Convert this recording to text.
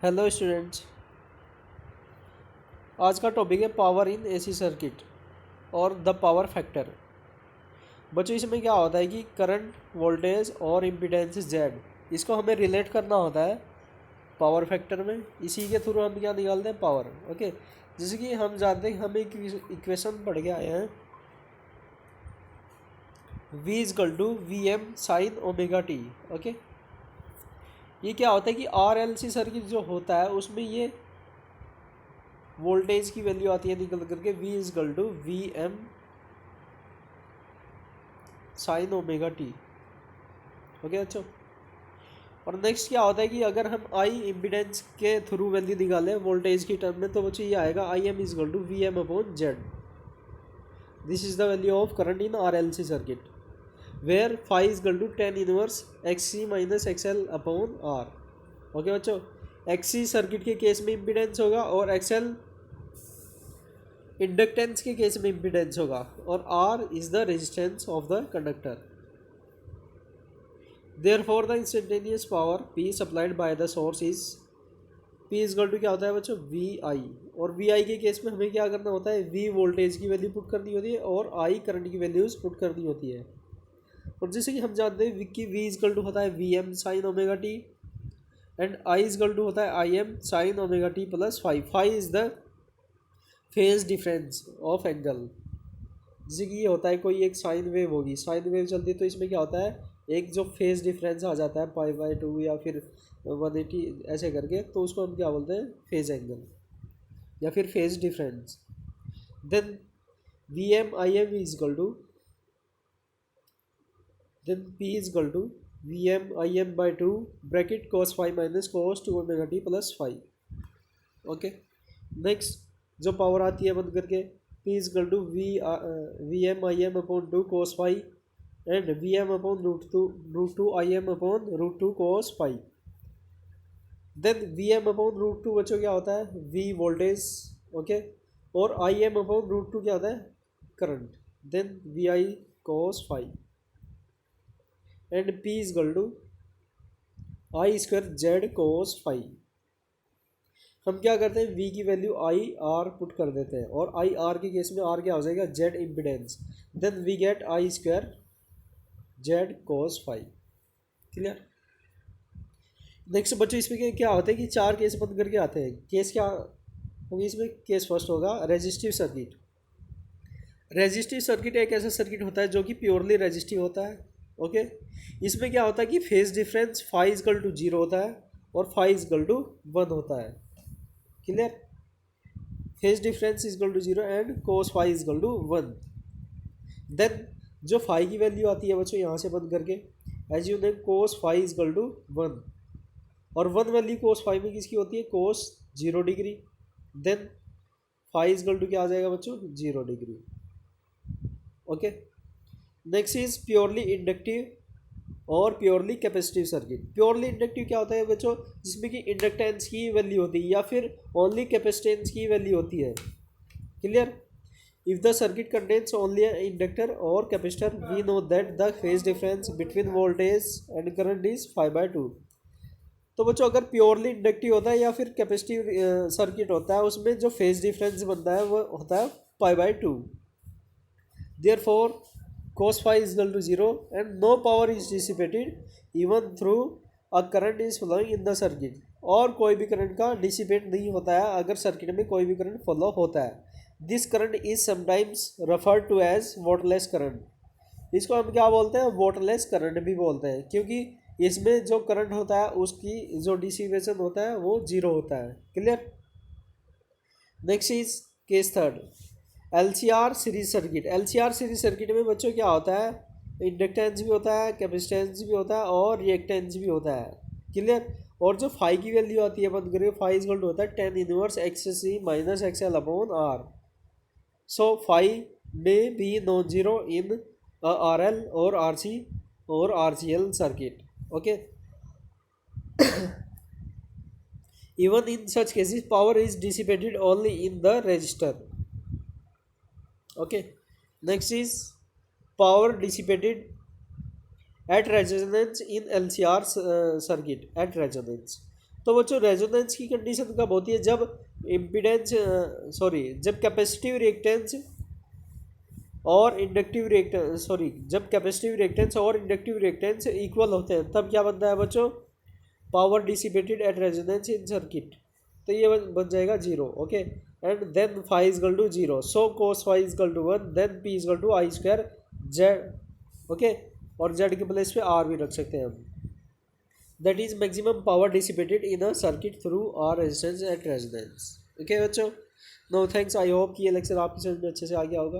Hello students. आज का topic है पावर इन एसी सर्किट और द पावर फैक्टर। बच्चों इसमें क्या होता है कि करंट, वोल्टेज और इम्पीडेंस जेड, इसको हमें रिलेट करना होता है पावर फैक्टर में। इसी के थ्रू हम क्या निकालते हैं, पावर। ओके, जैसे कि हम जानते हैं, हम एक इक्वेशन पढ़ के आए हैं, V is equal to V M sine omega T. Okay, ये क्या होता है कि आर एल सी सर्किट जो होता है उसमें ये वोल्टेज की वैल्यू आती है निकल करके V is equal to V M sine omega T. Okay अच्छा, और नेक्स्ट क्या होता है कि अगर हम आई इम्पिडेंस के थ्रू वैल्यू निकालें वोल्टेज की टर्म में, तो बच्चों ये आएगा I M is equal to V M upon Z. This is the value of current in R L C circuit where five is equal to tan inverse X C minus X L upon R. Okay बच्चों, x सी circuit के case में impedance होगा और X L inductance के case में impedance होगा, और R is the resistance of the conductor. Therefore the instantaneous power P supplied by the source is P is equal to क्या होता है बच्चों, वी आई। और वी आई के केस में हमें क्या करना होता है, वी वोल्टेज की वैल्यू पुट करनी होती है और आई करंट की वैल्यूज पुट करनी होती है। और जैसे कि हम जानते हैं कि वी इज इक्वल टू होता है V M sine omega T and I is equal to होता है I M sine omega T plus five. Five is the phase difference of angle. जैसे कि ये होता है कोई एक साइन वेव होगी, साइन वेव चलती है तो इसमें क्या होता है, एक जो फेज डिफरेंस आ जाता है पाई बाई टू या फिर 180 ऐसे करके, तो उसको हम क्या बोलते हैं, फेज एंगल या फिर phase difference. Then V M I M is equal to, then P is equal to V M I M by two bracket cos five minus cos two omega T plus five. Okay, next जो power आती है बंद करके, P is equal to V M I M upon two cos five and V M upon root two I M upon root two cos five. Then V M upon root two बच्चों क्या होता है, V voltage. Okay, और I M upon root two क्या होता है, current. Then V I cos five and P is equal to I square Z cos five. हम क्या करते हैं, v की वैल्यू आई आर पुट कर देते हैं, और आई आर के केस में आर क्या हो जाएगा, Z impedance. Then we get I square Z cos five. Clear. Next बच्चों इसमें क्या होता है कि चार केस बंद करके आते हैं। केस क्या होगी इसमें, केस फर्स्ट होगा रेजिस्टिव सर्किट। रेजिस्टिव सर्किट एक ऐसा सर्किट होता है जो कि प्योरली रेजिस्टिव होता है। ओके, इसमें क्या होता है कि phase difference five is equal to zero होता है और फाइव इजकल टू वन होता है। Clear, phase difference is equal to zero and cos five is equal to one. Then जो फाइव की वैल्यू आती है बच्चों यहाँ से बंद करके, as you name cos five is equal to one, और वन वैल्यू कोस फाइव में किसकी होती है, cos zero degree. Then five is equal to क्या आ जाएगा बच्चों, zero degree. Okay, next is purely inductive और purely capacitive circuit. Purely inductive क्या होता है बच्चों, जिसमें कि इंडक्टेंस की वैल्यू होती है या फिर ओनली कैपेसिटेंस की वैल्यू होती है। Clear, if the circuit contains only inductor और capacitor, we know that the phase difference between voltage and current is five by two. तो बच्चों अगर प्योरली इंडक्टिव होता है या फिर कैपेसिटिव सर्किट होता है, उसमें जो फेज डिफरेंस बनता है वो होता है pi by two. Therefore cos phi is equal to 0 and no power is dissipated even through a current is flowing in the circuit। और कोई भी करंट का डिसिपेट नहीं होता है अगर सर्किट में कोई भी करंट फॉलो होता है। This current is sometimes referred to as wattless current. इसको हम क्या बोलते हैं, वोटलेस करंट भी बोलते हैं, क्योंकि इसमें जो करंट होता है उसकी जो डिसिपेशन होता है वो जीरो होता है। Clear. Next is case third, LCR series circuit. LCR series circuit में बच्चों क्या होता है, इंडक्टेंस भी होता है, कैपेसिटेंस भी होता है और रिएक्टेंस भी होता है। क्लियर, और जो फाइव की वैल्यू आती है बंद करिए, फाइव इज इक्वल टू होता है tan inverse X C minus X L upon R. So five may be non zero in R L और आर सी और R C L circuit. Okay, even in such cases power is dissipated only in the resistor। okay, next is power dissipated at resonance in LCR circuit at resonance। तो बच्चों resonance की condition कब होती है, जब impedance जब capacitive reactance और inductive reactance जब कैपेसिटिव रिएक्टेंस और इंडक्टिव रिएक्टेंस इक्वल होते हैं, तब क्या बनता है बच्चों, power dissipated at resonance in circuit. तो ये बन जाएगा 0। Okay, and then phi is equal to 0, so cos phi is equal to 1, then P is equal to I square Z. Okay, और जेड के प्लेस पे आर भी रख सकते हैं हम। That is maximum power dissipated in a circuit through R resistance at resonance. Okay बच्चों, no thanks, I hope कि ये लेक्चर आपकी समझ में अच्छे से आ गया होगा।